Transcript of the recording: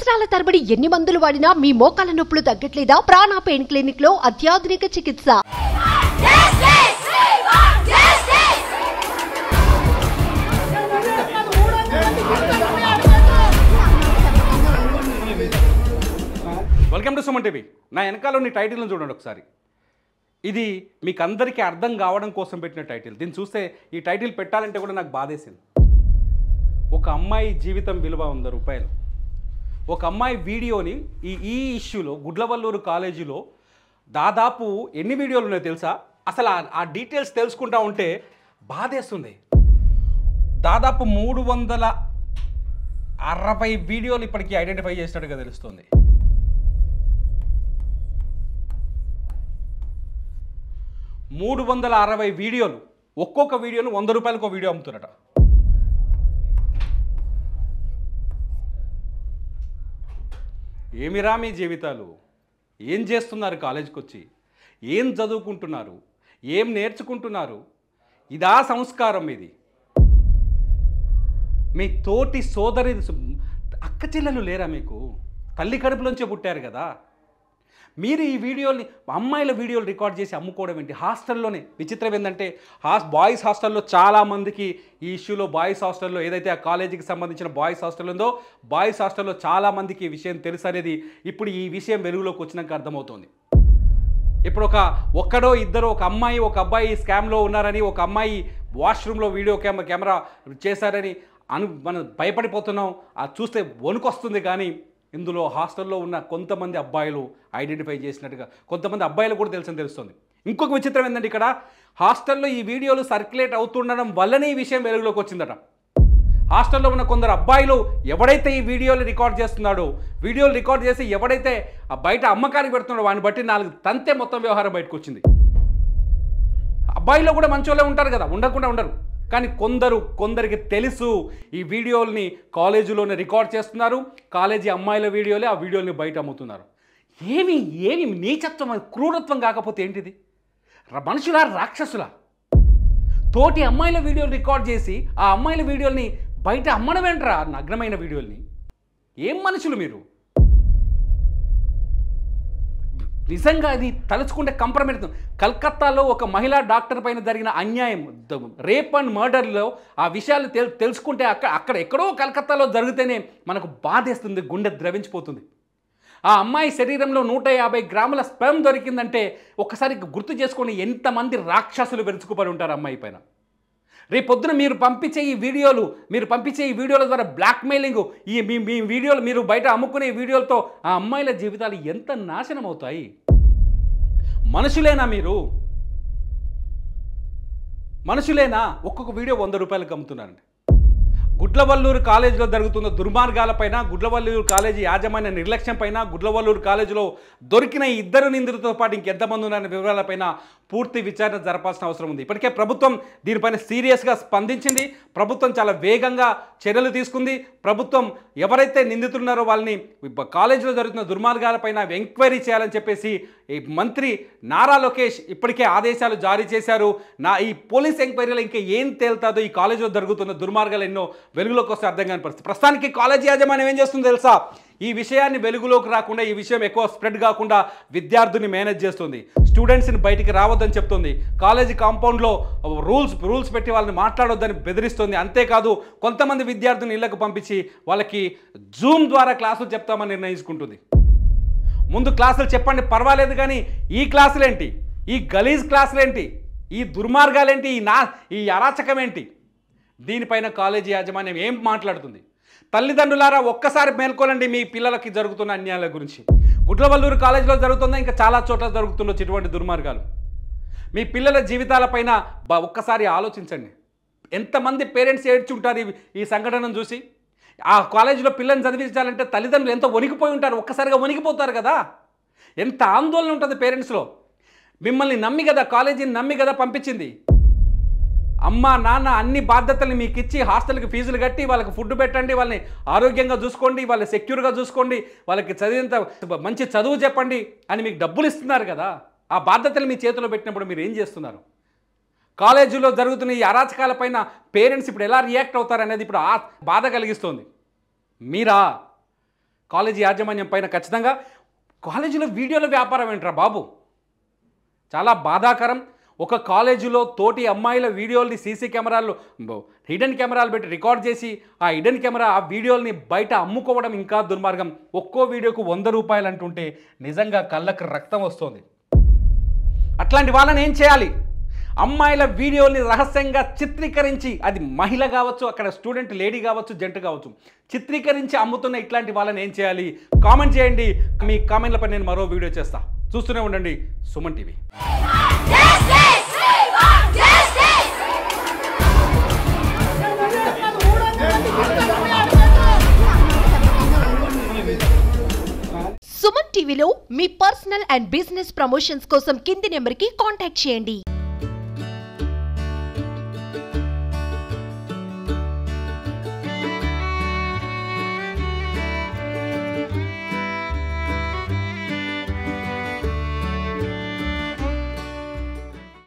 సంవత్సరాల తరబడి ఎన్ని మందులు వాడినా మీ మోకాల నొప్పులు తగ్గట్లేదా? ప్రాణ పెయిన్ క్లినిక్ లో అత్యాధునిక చికిత్స. Welcome to Suman TV. నా వెనకాల ఉన్న టైటిల్ని చూడండి ఒకసారి. ఇది మీకు అందరికీ అర్థం కావడం కోసం పెట్టిన టైటిల్. దీన్ని చూస్తే ఈ టైటిల్ పెట్టాలంటే కూడా నాకు బాధేసింది. ఒక అమ్మాయి జీవితం విలువ 100 రూపాయలు. ఒక అమ్మాయి వీడియోని ఈ ఇష్యూలో గుడ్లవల్లూరు కాలేజీలో దాదాపు ఎన్ని వీడియోలు ఉన్నాయో తెలుసా? అసలు ఆ డీటెయిల్స్ తెలుసుకుంటా ఉంటే బాధేస్తుంది. దాదాపు 360 వీడియోలు ఇప్పటికీ ఐడెంటిఫై చేసినట్టుగా తెలుస్తుంది. 360 వీడియోలు, ఒక్కొక్క వీడియోను 100 రూపాయలకు ఒక వీడియో అమ్ముతున్నారట. ఏమిరా మీ జీవితాలు? ఏం చేస్తున్నారు? కాలేజీకి వచ్చి ఏం చదువుకుంటున్నారు? ఏం నేర్చుకుంటున్నారు? ఇదా సంస్కారం? ఇది మీ తోటి సోదరి అక్క చెల్లెలు లేరా మీకు? తల్లి కడుపులోంచే పుట్టారు కదా. మీరు ఈ వీడియోని అమ్మాయిల వీడియోలు రికార్డ్ చేసి అమ్ముకోవడం ఏంటి? హాస్టల్లోనే. విచిత్రం ఏంటంటే బాయ్స్ హాస్టల్లో చాలామందికి ఈ ఇష్యూలో, బాయ్స్ హాస్టల్లో ఏదైతే ఆ కాలేజీకి సంబంధించిన బాయ్స్ హాస్టల్ ఉందో, బాయ్స్ హాస్టల్లో చాలామందికి ఈ విషయం తెలుసు అనేది ఇప్పుడు ఈ విషయం వెలుగులోకి వచ్చినాక అర్థమవుతుంది. ఇప్పుడు ఒక్కడో ఇద్దరు, ఒక అమ్మాయి ఒక అబ్బాయి స్కామ్లో ఉన్నారని, ఒక అమ్మాయి వాష్రూమ్లో వీడియో కెమెరా చేశారని మనం భయపడిపోతున్నాం. అది చూస్తే వణుకొస్తుంది. కానీ ఇందులో హాస్టల్లో ఉన్న కొంతమంది అబ్బాయిలు ఐడెంటిఫై చేసినట్టుగా, కొంతమంది అబ్బాయిలు కూడా తెలుస్తుంది. ఇంకొక విచిత్రం ఏంటంటే, ఇక్కడ హాస్టల్లో ఈ వీడియోలు సర్క్యులేట్ అవుతుండడం వల్లనే ఈ విషయం వెలుగులోకి వచ్చిందట. హాస్టల్లో ఉన్న కొందరు అబ్బాయిలు ఎవడైతే ఈ వీడియోలు రికార్డ్ చేస్తున్నాడో, వీడియోలు రికార్డ్ చేసి ఎవడైతే బయట అమ్మకానికి పెడుతున్నాడో వాడిని బట్టి 4 తంతే మొత్తం వ్యవహారం బయటకు వచ్చింది. అబ్బాయిలో కూడా మంచోళ్ళే ఉంటారు కదా, ఉండకుండా ఉండరు. కానీ కొందరికి తెలుసు ఈ వీడియోల్ని కాలేజీలోనే రికార్డ్ చేస్తున్నారు, కాలేజీ అమ్మాయిల వీడియోలే ఆ వీడియోల్ని బయట అమ్ముతున్నారు. ఏమి నీచత్వం, క్రూరత్వం కాకపోతే ఏంటిది? మనుషులా, రాక్షసులా? తోటి అమ్మాయిల వీడియోలు రికార్డ్ చేసి ఆ అమ్మాయిల వీడియోల్ని బయట అమ్మడం ఏంట్రా? నగ్నమైన వీడియోల్ని. ఏం మనుషులు మీరు? నిజంగా అది తలుచుకుంటే కంప్రమైజ్. కలకత్తాలో ఒక మహిళా డాక్టర్ పైన జరిగిన అన్యాయం, రేప్ అండ్ మర్డర్లో ఆ విషయాలు తెలుసుకుంటే అక్కడ ఎక్కడో కలకత్తాలో జరిగితేనే మనకు బాధేస్తుంది, గుండె ద్రవించిపోతుంది. ఆ అమ్మాయి శరీరంలో 150 గ్రాముల స్పెర్మ్ దొరికిందంటే ఒక్కసారి గుర్తు చేసుకొని ఎంతమంది రాక్షసులు వెరుచుకుపడి ఉంటారు అమ్మాయి పైన. రేపొద్దున మీరు పంపించే ఈ వీడియోల ద్వారా బ్లాక్మెయిలింగ్, మీ వీడియోలు మీరు బయట అమ్ముకునే వీడియోలతో ఆ అమ్మాయిల జీవితాలు ఎంత నాశనం అవుతాయి? మనుషులేనా మీరు? మనుషులేనా? ఒక్కొక్క వీడియో 100 రూపాయలకు అమ్ముతున్నారండి. గుడ్లవల్లూరు కాలేజీలో జరుగుతున్న దుర్మార్గాలపైన, గుడ్లవల్లూరు కాలేజీ యాజమాన్య నిర్లక్ష్యం పైన, గుడ్లవల్లూరు కాలేజీలో దొరికిన 2 నిందితులతో పాటు ఇంకెంతమంది ఉన్నారనే వివరాలపైన పూర్తి విచారణ జరపాల్సిన అవసరం ఉంది. ఇప్పటికే ప్రభుత్వం దీనిపైన సీరియస్గా స్పందించింది. ప్రభుత్వం చాలా వేగంగా చర్యలు తీసుకుంది. ప్రభుత్వం ఎవరైతే నిందితున్నారో వాళ్ళని కాలేజీలో జరుగుతున్న దుర్మార్గాలపైన ఎంక్వైరీ చేయాలని చెప్పేసి ఈ మంత్రి నారా లోకేష్ ఇప్పటికే ఆదేశాలు జారీ చేశారు. ఈ పోలీస్ ఎంక్వైరీలో ఇంకా ఏం తేలుతుందో, ఈ కాలేజీలో జరుగుతున్న దుర్మార్గాలు ఎన్నో వెలుగులోకి వస్తే అర్థం కాని పరిస్థితి. ప్రస్తుతానికి కాలేజీ యాజమాన్యం ఏం చేస్తుందో తెలుసా? ఈ విషయాన్ని వెలుగులోకి రాకుండా, ఈ విషయం ఎక్కువ స్ప్రెడ్ కాకుండా విద్యార్థుల్ని మేనేజ్ చేస్తుంది. స్టూడెంట్స్ని బయటికి రావద్దని చెప్తుంది. కాలేజీ కాంపౌండ్లో రూల్స్ పెట్టి వాళ్ళని మాట్లాడొద్దని బెదిరిస్తుంది. అంతేకాదు కొంతమంది విద్యార్థులను ఇళ్లకు పంపించి వాళ్ళకి జూమ్ ద్వారా క్లాసులు చెప్తామని నిర్ణయించుకుంటుంది. ముందు క్లాసులు చెప్పండి పర్వాలేదు, కానీ ఈ క్లాసులేంటి? ఈ గలీజ్ క్లాసులేంటి? ఈ దుర్మార్గాలేంటి? ఈ అరాచకం ఏంటి? దీనిపైన కాలేజీ యాజమాన్యం ఏం మాట్లాడుతుంది? తల్లిదండ్రులారా ఒక్కసారి మేల్కోనండి మీ పిల్లలకి జరుగుతున్న అన్యాయాల గురించి. గుడ్లవల్లూరు కాలేజీలో జరుగుతుందా, ఇంకా చాలా చోట్ల జరుగుతుండొచ్చు ఇటువంటి దుర్మార్గాలు. మీ పిల్లల జీవితాలపైన ఒక్కసారి ఆలోచించండి. ఎంతమంది పేరెంట్స్ ఏడ్చుంటారు ఈ సంఘటనను చూసి? ఆ కాలేజీలో పిల్లల్ని చదివించాలంటే తల్లిదండ్రులు ఎంత వణికిపోయి ఉంటారు, ఒక్కసారిగా వణికిపోతారు కదా. ఎంత ఆందోళన ఉంటుంది పేరెంట్స్లో. మిమ్మల్ని నమ్మి కదా, కాలేజీని నమ్మి కదా పంపించింది. అమ్మ నాన్న అన్ని బాధ్యతలు మీకు ఇచ్చి హాస్టల్కి ఫీజులు కట్టి వాళ్ళకి ఫుడ్ పెట్టండి, వాళ్ళని ఆరోగ్యంగా చూసుకోండి, వాళ్ళని సెక్యూర్గా చూసుకోండి, వాళ్ళకి చదివేంత మంచి చదువు చెప్పండి అని మీకు డబ్బులు ఇస్తున్నారు కదా. ఆ బాధ్యతలు మీ చేతిలో పెట్టినప్పుడు మీరు ఏం చేస్తున్నారు? కాలేజీలో జరుగుతున్న ఈ అరాచకాలపైన పేరెంట్స్ ఇప్పుడు ఎలా రియాక్ట్ అవుతారనేది ఇప్పుడు బాధ కలిగిస్తుంది. మీరా కాలేజీ యాజమాన్యం పైన ఖచ్చితంగా కాలేజీలో వీడియోల వ్యాపారం ఏంట్రా బాబు, చాలా బాధాకరం. ఒక కాలేజీలో తోటి అమ్మాయిల వీడియోల్ని సీసీ కెమెరాలు హిడెన్ కెమెరాలు పెట్టి రికార్డ్ చేసి ఆ హిడెన్ కెమెరా ఆ వీడియోల్ని బయట అమ్ముకోవడం ఇంకా దుర్మార్గం. ఒక్కో వీడియోకు 100 రూపాయలు అంటుంటే నిజంగా కళ్ళకు రక్తం వస్తుంది. అట్లాంటి వాళ్ళని ఏం చేయాలి? అమ్మాయిల వీడియోల్ని రహస్యంగా చిత్రీకరించి, అది మహిళ కావచ్చు, అక్కడ స్టూడెంట్ లేడీ కావచ్చు, జంట కావచ్చు, చిత్రీకరించి అమ్ముతున్న ఇట్లాంటి వాళ్ళని ఏం చేయాలి? కామెంట్ చేయండి. మీ కామెంట్లపై నేను మరో వీడియో చేస్తా. చూస్తూనే ఉండండి సుమన్ టీవీ. సుమన్ టీవీలో మీ పర్సనల్ అండ్ బిజినెస్ ప్రమోషన్స్ కోసం కింది నెంబర్కి కాంటాక్ట్ చేయండి.